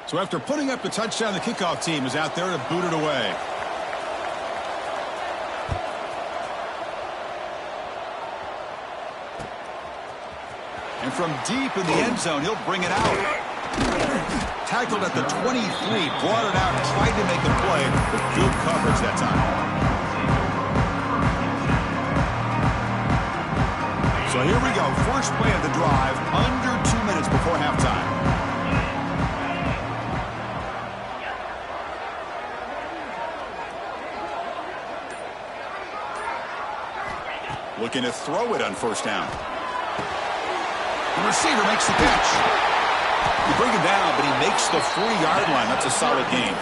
So after putting up the touchdown, the kickoff team is out there to boot it away. And from deep in the end zone, he'll bring it out. Tackled at the 23, brought it out, tried to make a play, but good coverage that time. So here we go, first play of the drive, under 2 minutes before halftime. Looking to throw it on first down. The receiver makes the catch. You bring him down, but he makes the 40-yard line. That's a solid gain.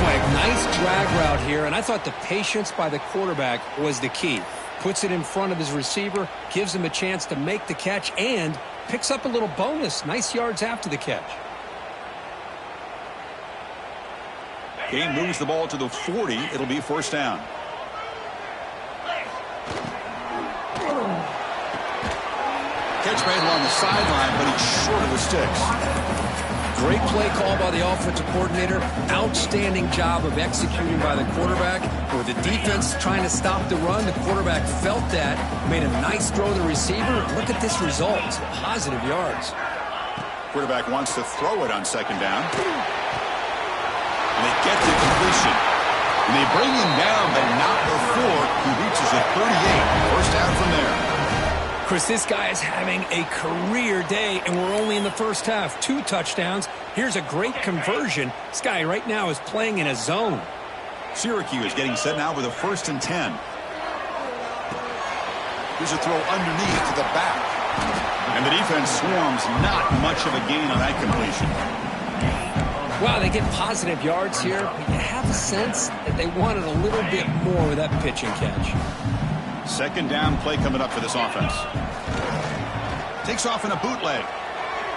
Boy, a nice drag route here, and I thought the patience by the quarterback was the key. Puts it in front of his receiver, gives him a chance to make the catch, and picks up a little bonus. Nice yards after the catch. Game moves the ball to the 40. It'll be first down. Catch made along the sideline, but he's short of the sticks. Great play call by the offensive coordinator. Outstanding job of executing by the quarterback. With the defense trying to stop the run, the quarterback felt that, made a nice throw to the receiver. Look at this result. Positive yards. Quarterback wants to throw it on second down. And they get the completion. And they bring him down, but not before he reaches the 38. First down from there. Chris, this guy is having a career day, and we're only in the first half. 2 touchdowns. Here's a great conversion. This guy right now is playing in a zone. Syracuse getting set now with a 1st and 10. Here's a throw underneath to the back. And the defense swarms, not much of a gain on that completion. Wow, they get positive yards here, but you have a sense that they wanted a little bit more with that pitch and catch. Second down play coming up for this offense. Takes off in a bootleg.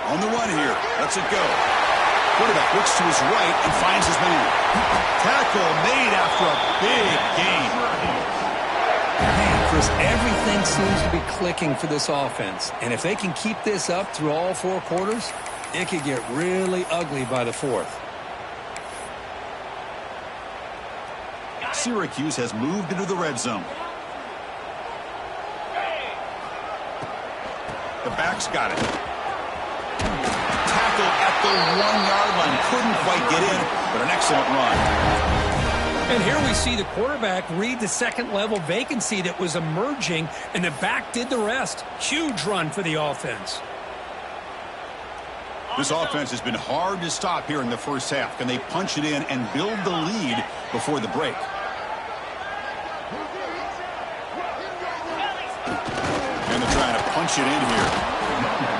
On the run here. Lets it go. Quarterback looks to his right and finds his man. Tackle made after a big gain. Man, Chris, everything seems to be clicking for this offense. And if they can keep this up through all 4 quarters, it could get really ugly by the 4th. Syracuse has moved into the red zone. The back's got it. Tackle at the 1-yard line. Couldn't quite get in, but an excellent run. And here we see the quarterback read the second-level vacancy that was emerging, and the back did the rest. Huge run for the offense. This offense has been hard to stop here in the first half. Can they punch it in and build the lead before the break? And they're trying to punch it in here.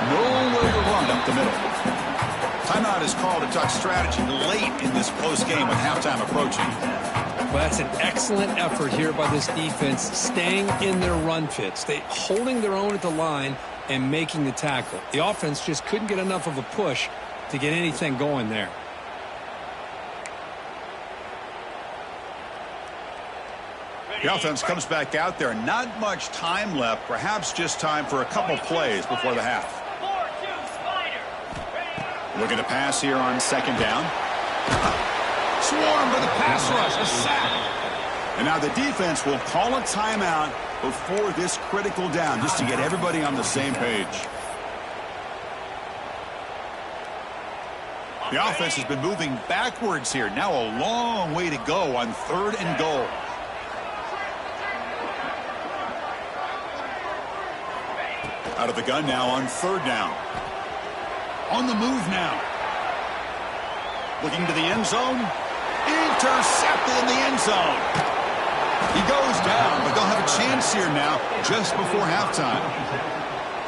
Nowhere to run up the middle. Timeout is called to talk strategy late in this close game with halftime approaching. Well, that's an excellent effort here by this defense, staying in their run fits. They holding their own at the line and making the tackle. The offense just couldn't get enough of a push to get anything going there. The offense comes back out there. Not much time left. Perhaps just time for a couple plays before the half. Looking to pass here on second down. Swarm for the pass rush. A sack. And now the defense will call a timeout before this critical down, just to get everybody on the same page. The offense has been moving backwards here. Now a long way to go on 3rd and goal. Out of the gun now on 3rd down. On the move now. Looking to the end zone. Intercepted in the end zone. He goes down, but they'll have a chance here now just before halftime.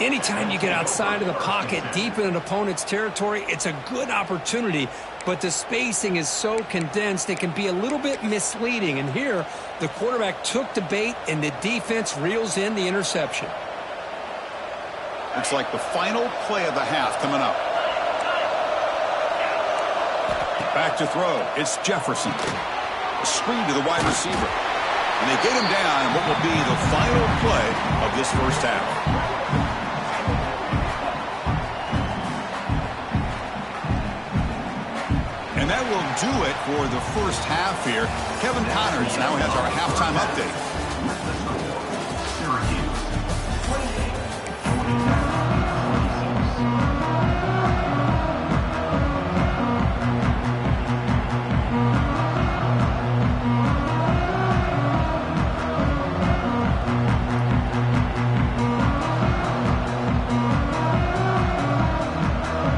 Anytime you get outside of the pocket, deep in an opponent's territory, it's a good opportunity, but the spacing is so condensed it can be a little bit misleading. And here, the quarterback took the bait, and the defense reels in the interception. Looks like the final play of the half coming up. Back to throw. It's Jefferson. A screen to the wide receiver. And they get him down in what will be the final play of this first half. And that will do it for the first half here. Kevin Connors now has our halftime update.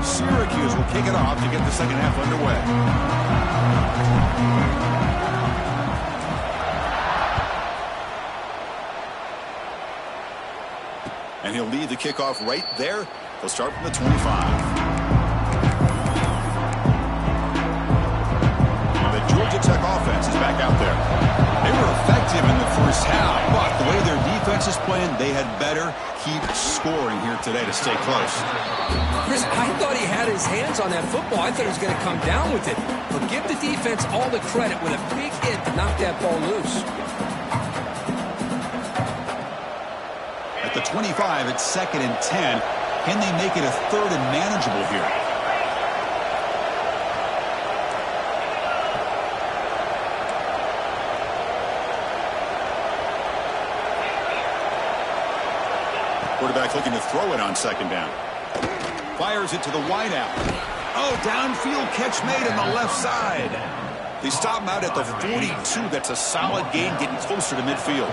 Syracuse will kick it off to get the second half underway. And he'll lead the kickoff right there. He'll start from the 25. And the Georgia Tech offense is back out there. They were effective in the first half, but the way their defense is playing, they had better keep scoring here today to stay close. Chris, I thought he had his hands on that football. I thought he was going to come down with it. But give the defense all the credit with a big hit to knock that ball loose. At the 25, it's 2nd and 10. Can they make it a 3rd and manageable here? Quarterback looking to throw it on 2nd down. Fires it to the wideout. Oh, downfield catch made on the left side. They stop him out at the 42. That's a solid gain, getting closer to midfield.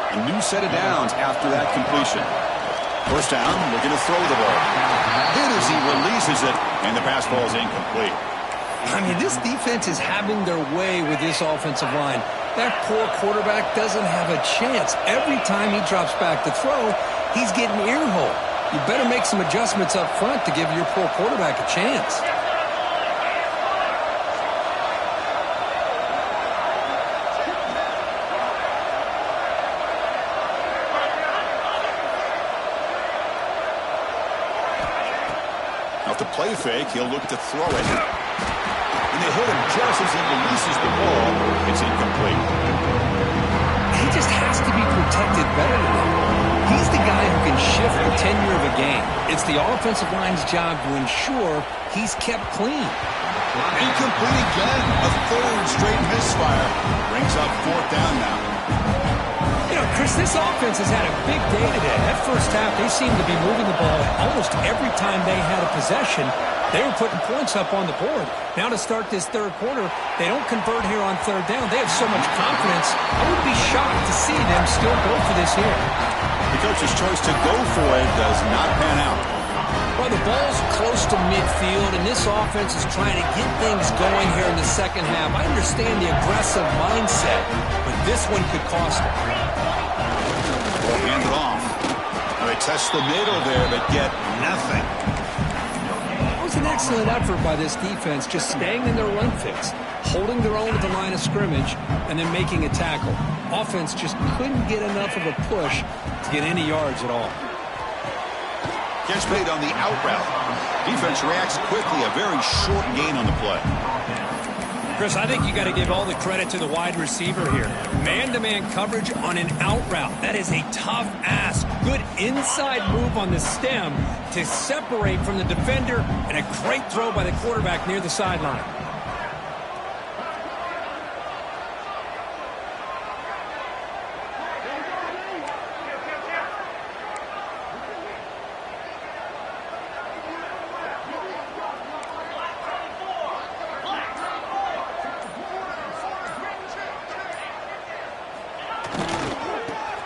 A new set of downs after that completion. First down, looking to throw the ball. Hit as he releases it, and the pass ball is incomplete. I mean, this defense is having their way with this offensive line. That poor quarterback doesn't have a chance. Every time he drops back to throw, he's getting ear-hole. You better make some adjustments up front to give your poor quarterback a chance. Off the play fake, he'll look to throw it. And they hit him just as he releases the ball. It's incomplete. He just has to be protected better than that. He's the guy who can shift the tenure of a game. It's the offensive line's job to ensure he's kept clean. Incomplete again. A 3rd straight misfire. Brings up 4th down now. You know, Chris, this offense has had a big day today. That first half, they seemed to be moving the ball almost every time they had a possession. They were putting points up on the board. Now to start this 3rd quarter, they don't convert here on 3rd down. They have so much confidence. I would be shocked to see them still go for this here. The coach's choice to go for it does not pan out. Well, the ball's close to midfield, and this offense is trying to get things going here in the second half. I understand the aggressive mindset, but this one could cost them. They'll hand it off. They test the middle there, but get nothing. It was an excellent effort by this defense, just staying in their run fix, holding their own at the line of scrimmage, and then making a tackle. Offense just couldn't get enough of a push to get any yards at all. Catch made on the out route. Defense reacts quickly. A very short gain on the play. Chris, I think you got to give all the credit to the wide receiver here. Man-to-man coverage on an out route. That is a tough ask. Good inside move on the stem to separate from the defender, and a great throw by the quarterback near the sideline.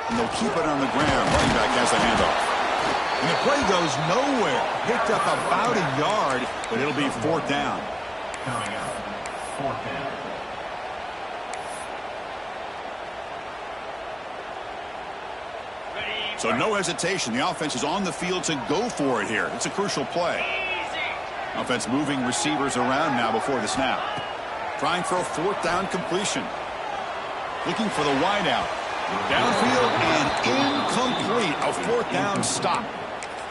And they'll keep it on the ground. Running back has the handoff. And the play goes nowhere. Picked up about a yard, but it'll be 4th down. Coming up, 4th down. So no hesitation. The offense is on the field to go for it here. It's a crucial play. Offense moving receivers around now before the snap. Trying for a 4th down completion. Looking for the wideout. Downfield and incomplete. A 4th down stop.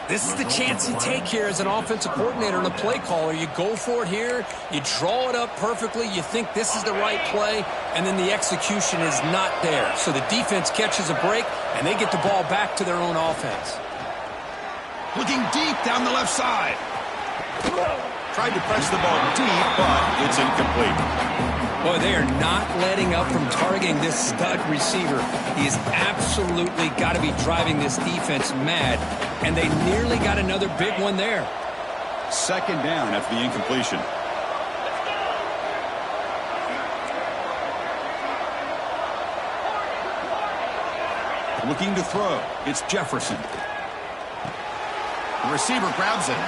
This is the chance you take here as an offensive coordinator and a play caller. You go for it here. You draw it up perfectly. You think this is the right play, and then the execution is not there. So the defense catches a break, and they get the ball back to their own offense. Looking deep down the left side. Tried to press the ball deep, but it's incomplete. Boy, they are not letting up from targeting this stud receiver. He has absolutely got to be driving this defense mad, and they nearly got another big one there. Second down after the incompletion. Looking to throw. It's Jefferson. The receiver grabs it.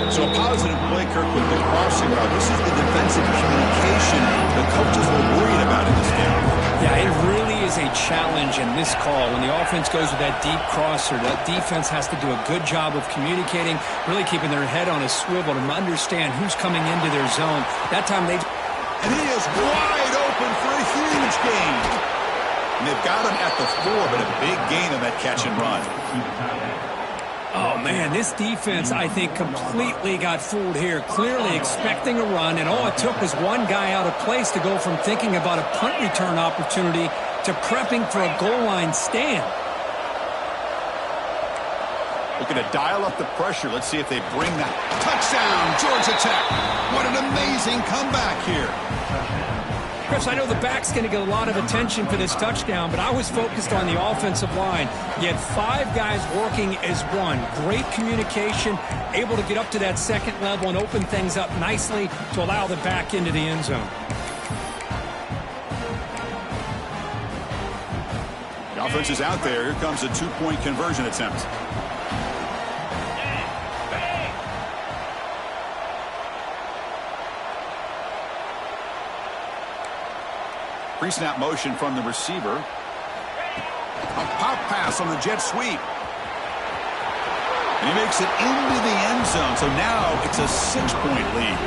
So a positive play, Kirk, with the crossing route. This is the defensive communication the coaches were worried about in this game. Yeah, it really is a challenge in this call. When the offense goes with that deep crosser, that defense has to do a good job of communicating, really keeping their head on a swivel to understand who's coming into their zone. That time they... And he is wide open for a huge gain. And they've got him at the 4, but a big gain on that catch and run. Oh, man, this defense, I think, completely got fooled here, clearly expecting a run, and all it took was one guy out of place to go from thinking about a punt return opportunity to prepping for a goal line stand. Looking to dial up the pressure. Let's see if they bring that. Touchdown, Georgia Tech. What an amazing comeback here. Chris, I know the back's going to get a lot of attention for this touchdown, but I was focused on the offensive line. You had 5 guys working as one. Great communication, able to get up to that second level and open things up nicely to allow the back into the end zone. The offense is out there. Here comes a 2-point conversion attempt. Pre-snap motion from the receiver. A pop pass on the jet sweep. And he makes it into the end zone. So now it's a 6-point lead.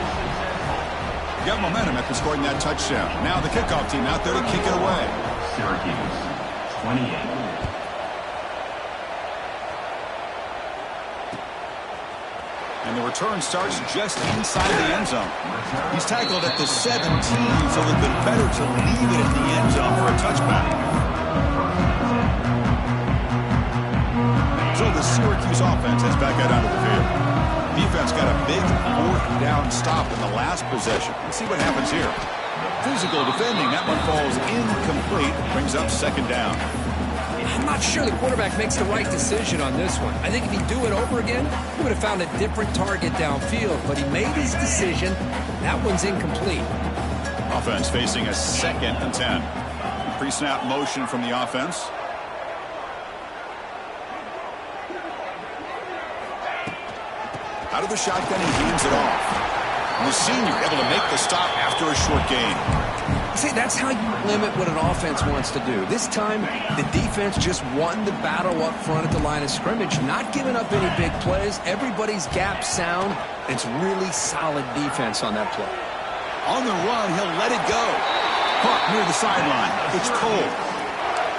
You got momentum after scoring that touchdown. Now the kickoff team out there to kick it away. Syracuse, 28. And the return starts just inside the end zone. He's tackled at the 17, so a little bit better to leave it at the end zone for a touchback. So the Syracuse offense has back out onto the field. Defense got a big 4th down stop in the last possession. Let's see what happens here. Physical defending. That one falls incomplete. Brings up second down. I'm not sure the quarterback makes the right decision on this one. I think if he'd do it over again, he would have found a different target downfield, but he made his decision. That one's incomplete. Offense facing a 2nd and 10. Pre-snap motion from the offense. Out of the shotgun, he hands it off. And the senior able to make the stop after a short gain. See, that's how you limit what an offense wants to do. This time, the defense just won the battle up front at the line of scrimmage, not giving up any big plays. Everybody's gap sound. It's really solid defense on that play. On the run, he'll let it go. Caught near the sideline. It's Cole.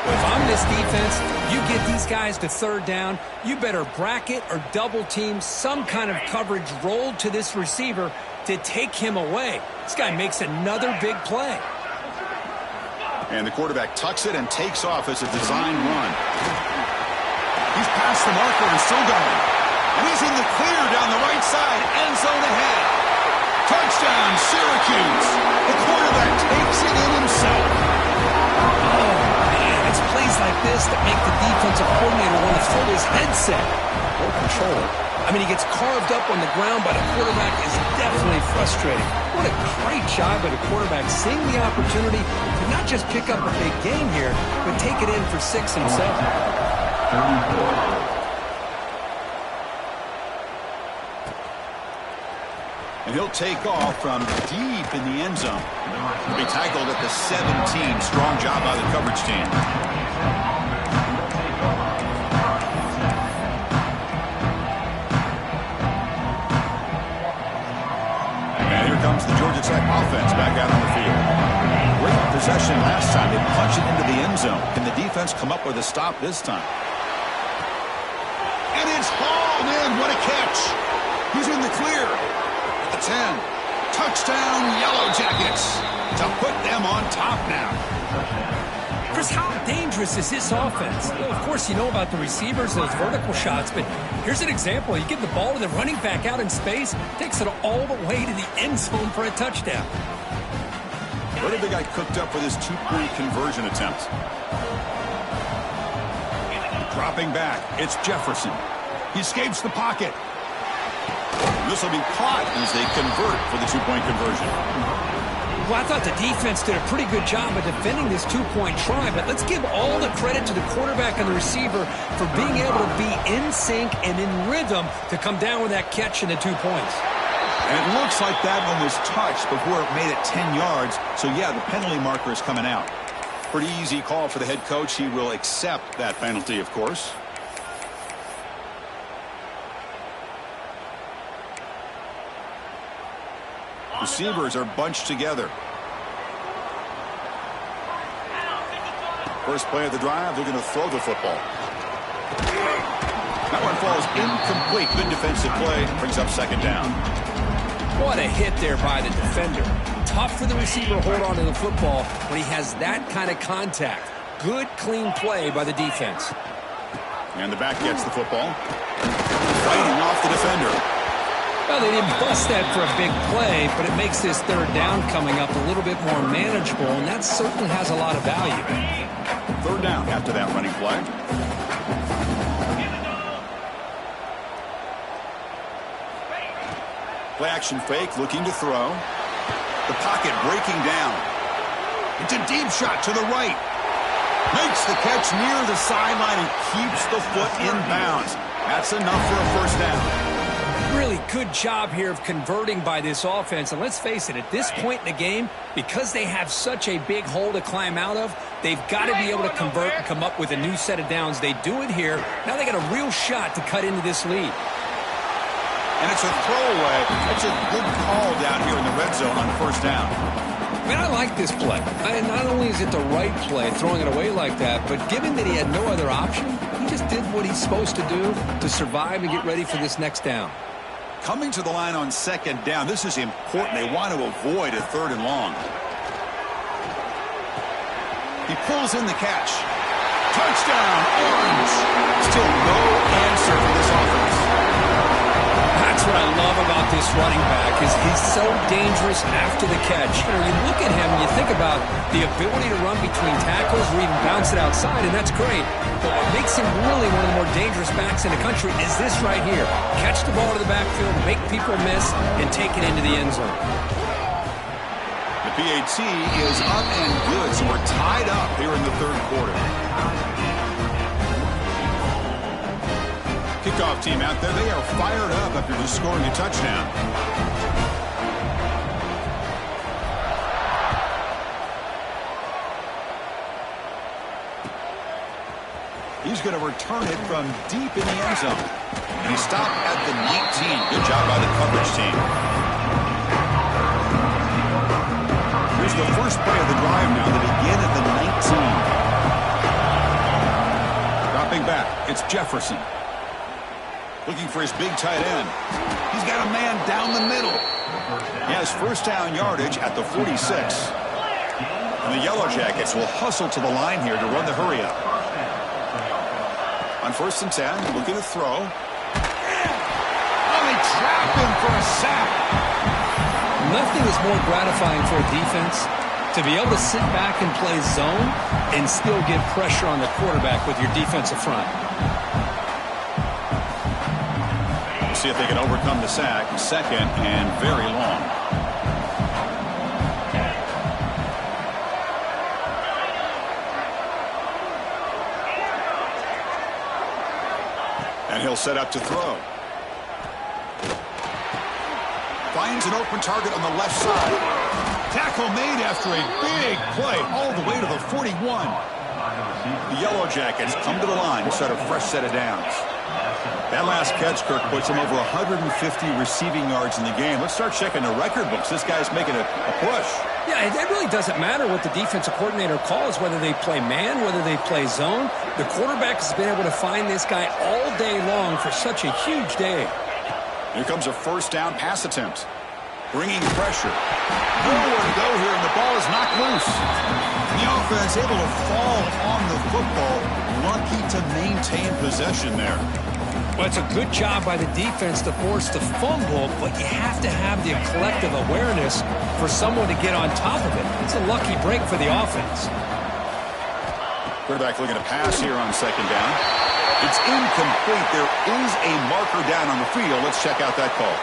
If I'm this defense, you get these guys to 3rd down, you better bracket or double team some kind of coverage rolled to this receiver to take him away. This guy makes another big play. And the quarterback tucks it and takes off as a design run. He's past the marker and still going. And he's in the clear down the right side. End zone ahead. Touchdown, Syracuse. The quarterback takes it in himself. Oh, man, it's plays like this that make the defensive coordinator want to throw his headset or controller. I mean, he gets carved up on the ground by the quarterback is definitely frustrating. What a great job by the quarterback seeing the opportunity to not just pick up a big game here, but take it in for 6 himself. 34. And he'll take off from deep in the end zone. He'll be tackled at the 17. Strong job by the coverage team. Comes the Georgia Tech offense back out on the field. Great possession last time. They punch it into the end zone. Can the defense come up with a stop this time? And it's hauled in. What a catch. He's in the clear. At the 10. Touchdown, Yellow Jackets. To put them on top now. Chris, how dangerous is this offense? Well, of course, you know about the receivers, those vertical shots, but here's an example. You give the ball to the running back out in space, takes it all the way to the end zone for a touchdown. What have the guy cooked up for this two-point conversion attempt? Dropping back, it's Jefferson. He escapes the pocket. This will be caught as they convert for the two-point conversion. Well, I thought the defense did a pretty good job of defending this two-point try, but let's give all the credit to the quarterback and the receiver for being able to be in sync and in rhythm to come down with that catch and the 2 points. And it looks like that one was touched before it made it 10 yards. So, yeah, the penalty marker is coming out. Pretty easy call for the head coach. He will accept that penalty, of course. Receivers are bunched together. First play of the drive, they're going to throw the football. That one falls incomplete. Good defensive play. Brings up second down. What a hit there by the defender. Tough for the receiver to hold on to the football when he has that kind of contact. Good, clean play by the defense. And the back gets the football. Fighting off the defender. Well, they didn't bust that for a big play, but it makes this third down coming up a little bit more manageable, and that certainly has a lot of value. Third down after that running play. Play action fake, looking to throw. The pocket breaking down. It's a deep shot to the right. Makes the catch near the sideline and keeps the foot in bounds. That's enough for a first down. Really good job here of converting by this offense. And let's face it, at this point in the game, because they have such a big hole to climb out of, they've got to be able to convert and come up with a new set of downs. They do it here. Now they got a real shot to cut into this lead. And it's a throwaway. That's a good call down here in the red zone on first down. Man, I like this play. Not only is it the right play, throwing it away like that, but given that he had no other option, he just did what he's supposed to do to survive and get ready for this next down. Coming to the line on second down, this is important. They want to avoid a third and long. He pulls in the catch. Touchdown, Orange. Still no answer for this offense. That's what I love about this running back is he's so dangerous after the catch. You look at him and you think about the ability to run between tackles or even bounce it outside, and that's great. But what makes him really one of the more dangerous backs in the country is this right here. Catch the ball to the backfield, make people miss, and take it into the end zone. The PAT is up and good, so we're tied up here in the third quarter. Kickoff team out there, they are fired up after just scoring a touchdown. He's going to return it from deep in the end zone. And he stopped at the 19. Good job by the coverage team. Here's the first play of the drive now. They begin at the 19. Dropping back, it's Jefferson. Looking for his big tight end. He's got a man down the middle. He has first down yardage at the 46. And the Yellow Jackets will hustle to the line here to run the hurry up. On first and 10, looking to throw. Oh, they trap him for a sack. Nothing is more gratifying for a defense to be able to sit back and play zone and still get pressure on the quarterback with your defensive front. See if they can overcome the sack. Second and very long. And he'll set up to throw. Finds an open target on the left side. Tackle made after a big play all the way to the 41. The Yellow Jackets come to the line to start a fresh set of downs. That last catch, Kirk, puts him over 150 receiving yards in the game. Let's start checking the record books. This guy's making a push. Yeah, it really doesn't matter what the defensive coordinator calls, whether they play man, whether they play zone. The quarterback has been able to find this guy all day long for such a huge day. Here comes a first down pass attempt. Bringing pressure. Nowhere to go here, and the ball is knocked loose. The offense able to fall on the football. Lucky to maintain possession there. Well, it's a good job by the defense to force the fumble, but you have to have the collective awareness for someone to get on top of it. It's a lucky break for the offense. Quarterback looking to pass here on second down. It's incomplete. There is a marker down on the field. Let's check out that call.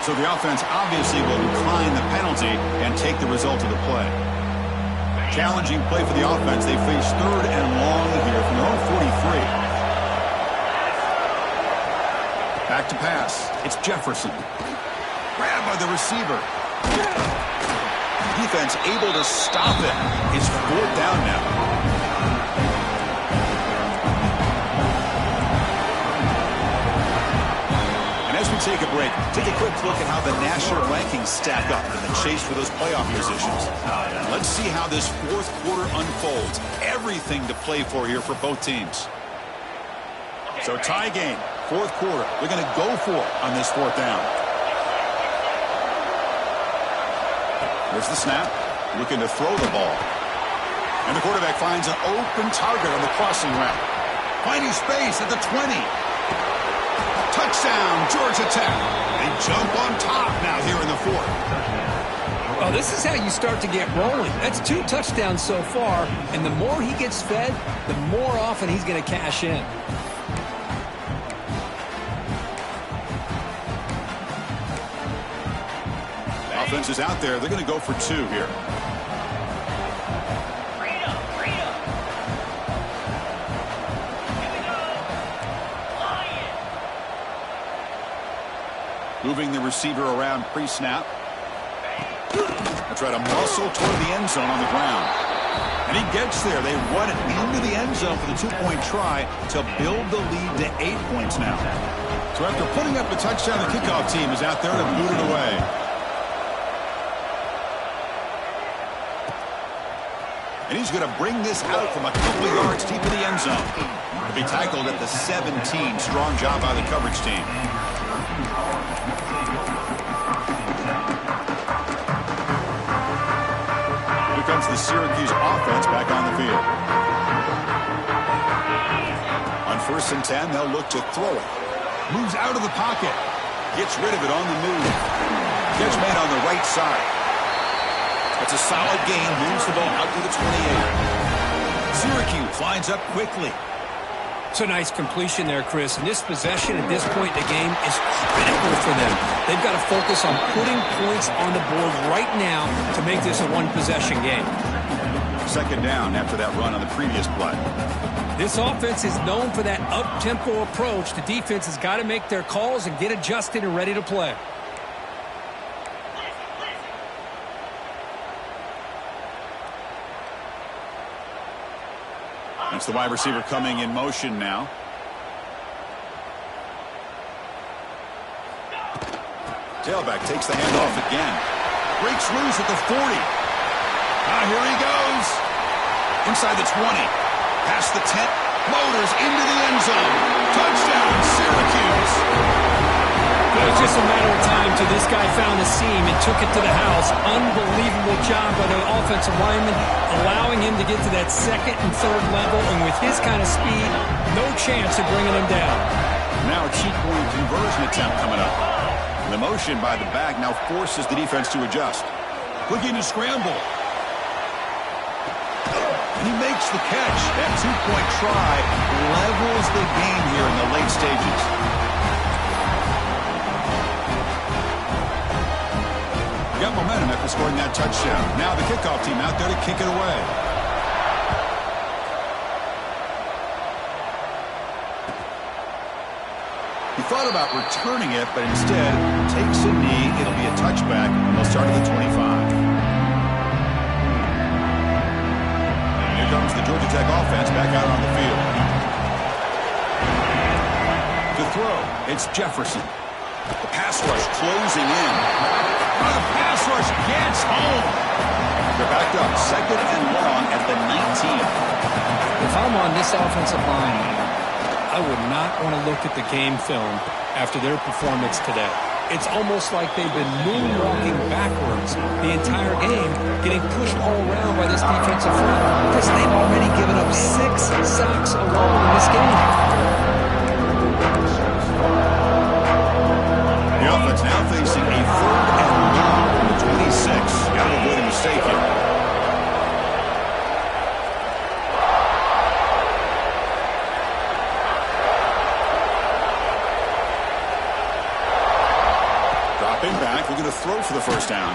So the offense obviously will decline the penalty and take the result of the play. Challenging play for the offense. They face third and long here from their own 43. Back to pass. It's Jefferson. Grabbed by the receiver. Defense able to stop it. It's fourth down now. And as we take a break, take a quick look at how the national rankings stack up in the chase for those playoff positions. Let's see how this fourth quarter unfolds. Everything to play for here for both teams. So tie game. Fourth quarter, they're going to go for it on this fourth down. There's the snap, looking to throw the ball. And the quarterback finds an open target on the crossing route. Finding space at the 20. Touchdown, Georgia Tech. They jump on top now here in the fourth. Oh, this is how you start to get rolling. That's 2 touchdowns so far, and the more he gets fed, the more often he's going to cash in. Offense is out there. They're going to go for 2 here. Moving the receiver around pre-snap. Try to muscle toward the end zone on the ground. And he gets there. They run it into the end zone for the 2-point try to build the lead to 8 points now. So after putting up a touchdown, the kickoff team is out there to boot it away. And he's going to bring this out from a couple yards deep in the end zone. To be tackled at the 17. Strong job by the coverage team. Here comes the Syracuse offense back on the field. On 1st and 10, they'll look to throw it. Moves out of the pocket. Gets rid of it on the move. Catch made on the right side. It's a solid gain. Moves the ball out to the 28. Syracuse lines up quickly. It's a nice completion there, Chris. And this possession at this point in the game is critical for them. They've got to focus on putting points on the board right now to make this a one-possession game. Second down after that run on the previous play. This offense is known for that up-tempo approach. The defense has got to make their calls and get adjusted and ready to play. That's the wide receiver coming in motion now. Tailback takes the handoff again. Breaks loose at the 40. Here he goes. Inside the 20. Past the 10. Motors into the end zone. Touchdown, Syracuse. It was just a matter of time till this guy found the seam and took it to the house. Unbelievable job by the offensive lineman, allowing him to get to that second and third level, and with his kind of speed, no chance of bringing him down. Now a two-point conversion attempt coming up. The motion by the back now forces the defense to adjust. Looking to scramble. And he makes the catch. That two-point try levels the game here in the late stages. Got momentum after scoring that touchdown. Now the kickoff team out there to kick it away. He thought about returning it, but instead takes a knee. It'll be a touchback, and they'll start at the 25. And here comes the Georgia Tech offense back out on the field. To throw, it's Jefferson. The pass rush closing in. The pass rush gets home. They're backed up, second and long at the 19. If I'm on this offensive line, I would not want to look at the game film after their performance today. It's almost like they've been moonwalking backwards the entire game, getting pushed all around by this defensive front because they've already given up 6 sacks alone in this game. The offense now facing a 3rd and long from the 26. Got to avoid a mistake here. Dropping back, looking to throw for the first down.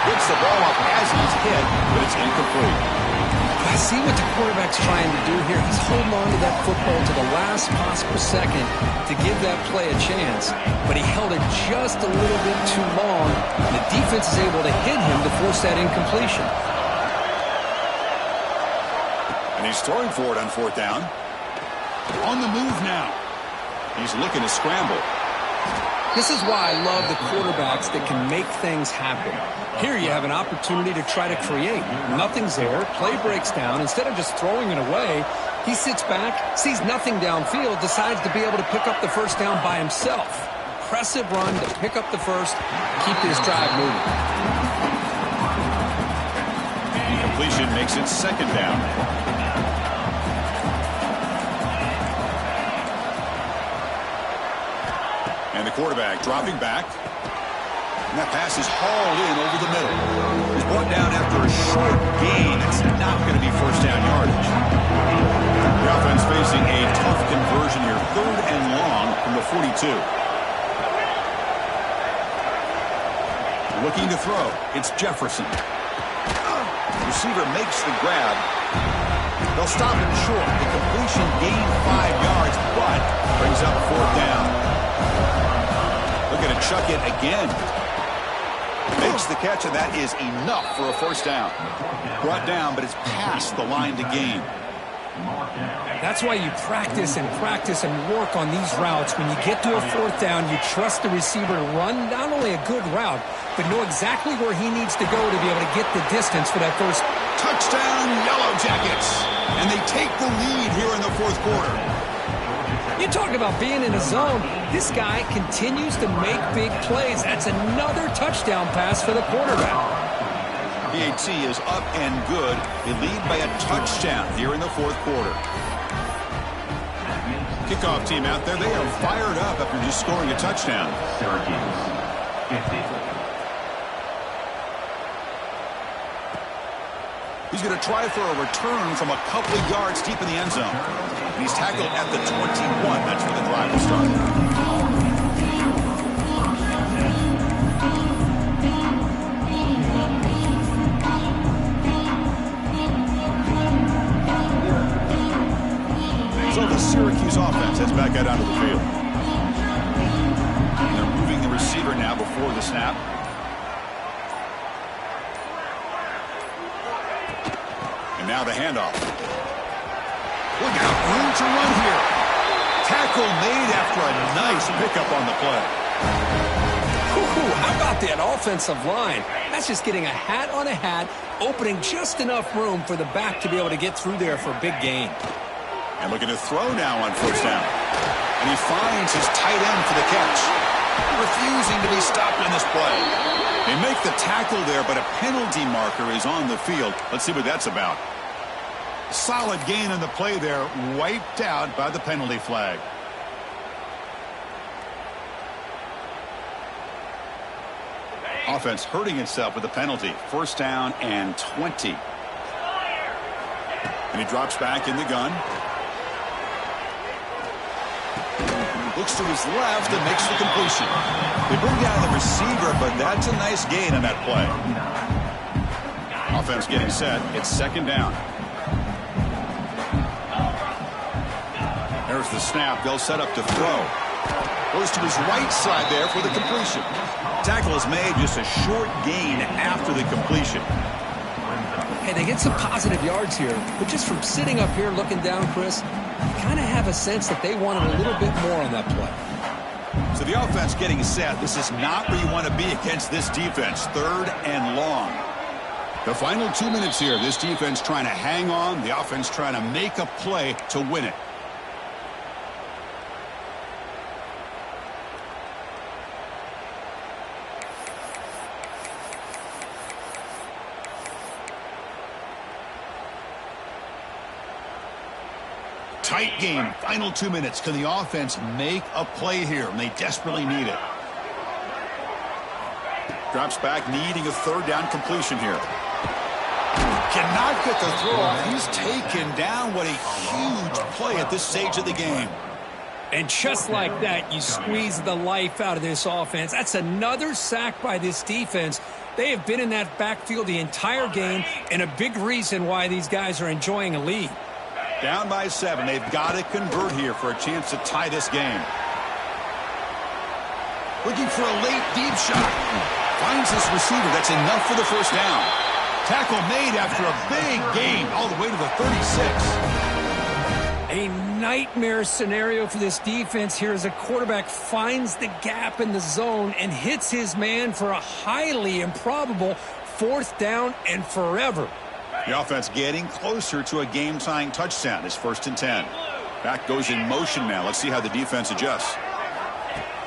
Gets the ball up as he's hit, but it's incomplete. I see what the quarterback's trying to do here. He's holding on to that football to the last possible second to give that play a chance, but he held it just a little bit too long, and the defense is able to hit him to force that incompletion. And he's throwing for it on 4th down. On the move now. He's looking to scramble. This is why I love the quarterbacks that can make things happen. Here you have an opportunity to try to create. Nothing's there. Play breaks down. Instead of just throwing it away, he sits back, sees nothing downfield, decides to be able to pick up the first down by himself. Impressive run to pick up the first, keep this drive moving. Incompletion makes it 2nd down. And the quarterback dropping back. And that pass is hauled in over the middle. He's brought down after a short gain. It's not going to be first down yardage. The offense facing a tough conversion here. 3rd and long from the 42. Looking to throw. It's Jefferson. Receiver makes the grab. They'll stop him short. The completion gained 5 yards, but brings up 4th down. Looking to chuck it again. Makes the catch, and that is enough for a first down. Brought down, but it's past the line to gain. That's why you practice and work on these routes. When you get to a 4th down, you trust the receiver to run not only a good route, but know exactly where he needs to go to be able to get the distance for that first. Touchdown, Yellow Jackets. And they take the lead here in the 4th quarter. You talk about being in a zone. This guy continues to make big plays. That's another touchdown pass for the quarterback. PAT is up and good. They lead by a touchdown here in the 4th quarter. Kickoff team out there, they are fired up after just scoring a touchdown. Syracuse, 50. He's going to try for a return from a couple of yards deep in the end zone. And he's tackled at the 21. That's where the drive will start. So the Syracuse offense heads back out onto the field. And they're moving the receiver now before the snap. And now the handoff. Look out, room to run here. Tackle made after a nice pickup on the play. Ooh, how about that offensive line? That's just getting a hat on a hat, opening just enough room for the back to be able to get through there for a big gain. And looking to throw now on first down. And he finds his tight end for the catch. Refusing to be stopped on this play. They make the tackle there, but a penalty marker is on the field. Let's see what that's about. Solid gain on the play there, wiped out by the penalty flag. Offense hurting itself with the penalty. First down and 20. And he drops back in the gun. Looks to his left and makes the completion. They bring down the receiver, but that's a nice gain on that play. Offense getting set. It's second down. There's the snap. They'll set up to throw. Goes to his right side there for the completion. Tackle is made, just a short gain after the completion. Hey, they get some positive yards here, but just from sitting up here looking down, Chris, you kind of have a sense that they wanted a little bit more on that play. So the offense getting set. This is not where you want to be against this defense. Third and long. The final 2 minutes here. This defense trying to hang on. The offense trying to make a play to win it. Tight game. Final 2 minutes. Can the offense make a play here? And they desperately need it. Drops back, needing a third down completion here. Cannot get the throw off. He's taken down. What a huge play at this stage of the game. And just like that, you squeeze the life out of this offense. That's another sack by this defense. They have been in that backfield the entire game, and a big reason why these guys are enjoying a lead. Down by 7. They've got to convert here for a chance to tie this game. Looking for a late deep shot. Finds this receiver. That's enough for the first down. Tackle made after a big gain all the way to the 36. A nightmare scenario for this defense here as a quarterback finds the gap in the zone and hits his man for a highly improbable 4th down and forever. The offense getting closer to a game-tying touchdown. It's 1st and 10. Back goes in motion now. Let's see how the defense adjusts.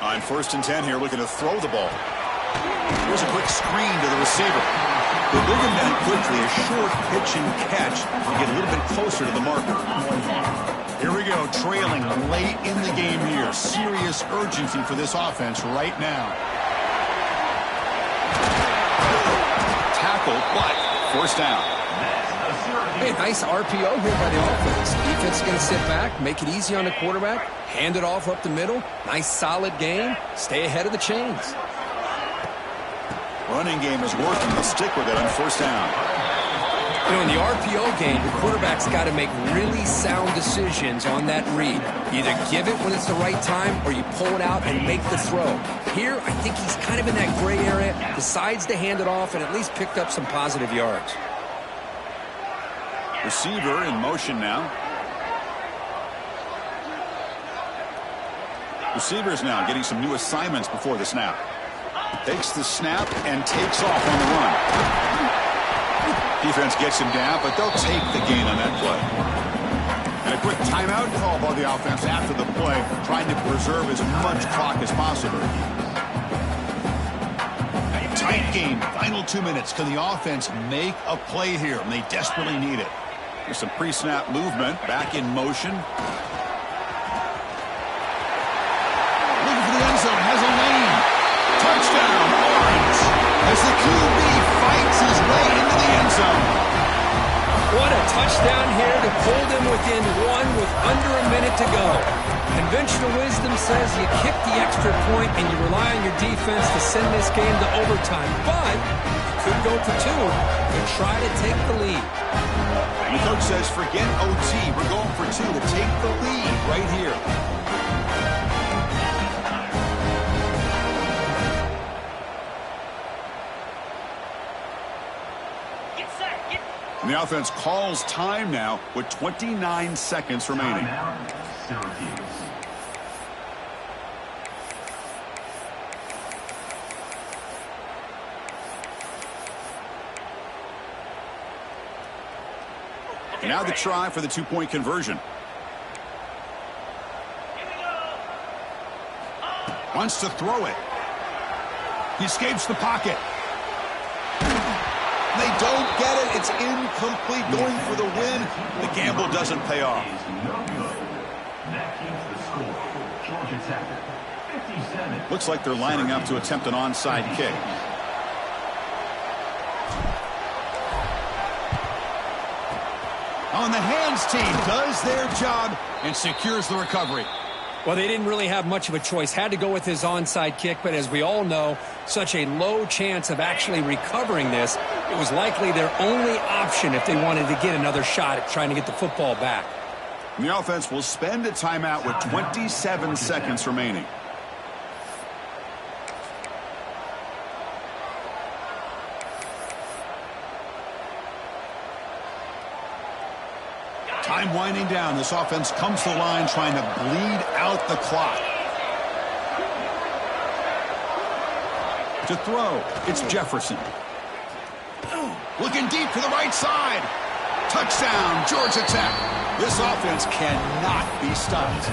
On 1st and 10 here, looking to throw the ball. Here's a quick screen to the receiver. They bring him down quickly, a short pitch and catch to get a little bit closer to the marker. Here we go, trailing late in the game here. Serious urgency for this offense right now. Tackle, but 1st down. Hey, nice RPO here by the offense. Defense is going to sit back, make it easy on the quarterback, hand it off up the middle. Nice solid game. Stay ahead of the chains. Running game is working. They'll stick with it on 1st down. You know, in the RPO game, the quarterback's got to make really sound decisions on that read. Either give it when it's the right time or you pull it out and make the throw. Here, I think he's kind of in that gray area, decides to hand it off and at least picked up some positive yards. Receiver in motion now. Receivers now getting some new assignments before the snap. Takes the snap and takes off on the run. Defense gets him down, but they'll take the gain on that play. And a quick timeout call by the offense after the play, trying to preserve as much clock as possible. Tight game, final 2 minutes. Can the offense make a play here? And they desperately need it. There's some pre-snap movement, back in motion. Looking for the end zone, has a lane. Touchdown, Orange, as the QB fights his way into the end zone. What a touchdown here to pull them within 1 with under a minute to go. Conventional wisdom says you kick the extra point and you rely on your defense to send this game to overtime. But you could go for 2 and try to take the lead. And the coach says, forget OT. We're going for 2 to take the lead right here. And the offense calls time now with 29 seconds remaining. And now the try for the 2-point conversion. Wants to throw it. He escapes the pocket. They don't get it. It's incomplete. Going for the win. The gamble doesn't pay off. Looks like they're lining up to attempt an onside kick. On the hands team does their job and secures the recovery. Well, they didn't really have much of a choice. Had to go with his onside kick, but as we all know, such a low chance of actually recovering this. It was likely their only option if they wanted to get another shot at trying to get the football back. And the offense will spend a timeout with 27 seconds remaining. Time winding down. This offense comes to the line trying to bleed out the clock. To throw, it's Jefferson. Looking deep to the right side. Touchdown, Georgia Tech. This offense cannot be stopped.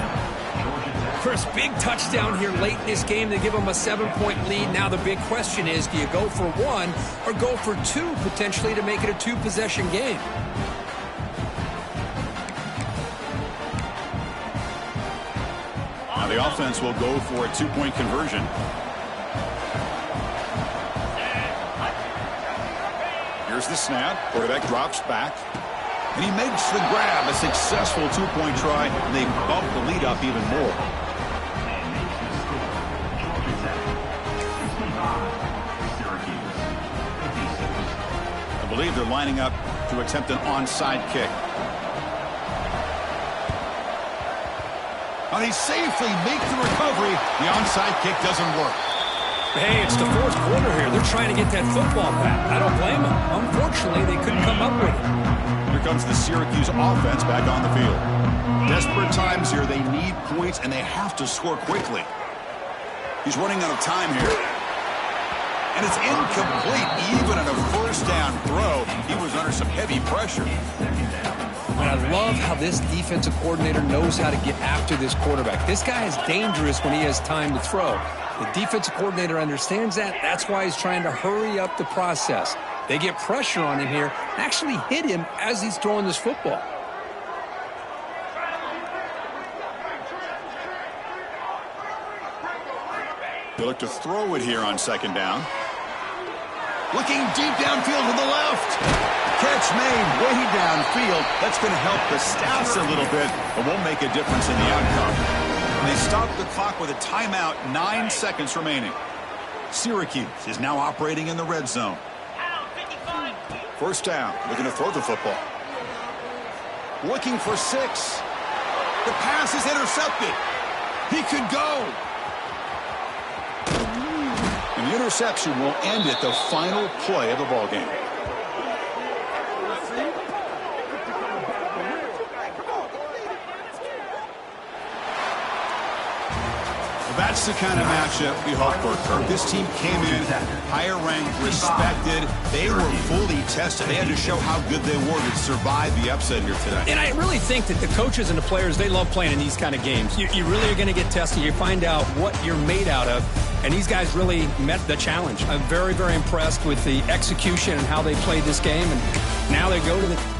First big touchdown here late in this game to give them a 7-point lead. Now the big question is, do you go for 1 or go for 2 potentially to make it a 2-possession game? The offense will go for a two-point conversion. Here's the snap. Quarterback drops back. And he makes the grab. A successful two-point try. And they bump the lead up even more. I believe they're lining up to attempt an onside kick. Now they safely make the recovery. The onside kick doesn't work. Hey, it's the fourth quarter here. They're trying to get that football back. I don't blame them. Unfortunately, they couldn't come up with it. Here comes the Syracuse offense back on the field. Desperate times here. They need points, and they have to score quickly. He's running out of time here. And it's incomplete. Even on a first down throw, he was under some heavy pressure. And I love how this defensive coordinator knows how to get after this quarterback. This guy is dangerous when he has time to throw. The defensive coordinator understands that. That's why he's trying to hurry up the process. They get pressure on him here, actually hit him as he's throwing this football. They look to throw it here on second down. Looking deep downfield to the left. Catch made way downfield. That's going to help the stats a little bit, but won't make a difference in the outcome. And they stop the clock with a timeout, 9 seconds remaining. Syracuse is now operating in the red zone. First down, looking to throw the football. Looking for 6. The pass is intercepted. He could go. And the interception will end at the final play of the ballgame. That's the kind of matchup we hope for, Kirk. This team came in higher ranked, respected. They were fully tested. They had to show how good they were to survive the upset here today. And I really think that the coaches and the players, they love playing in these kind of games. You really are going to get tested. You find out what you're made out of. And these guys really met the challenge. I'm very, very impressed with the execution and how they played this game. And now they go to the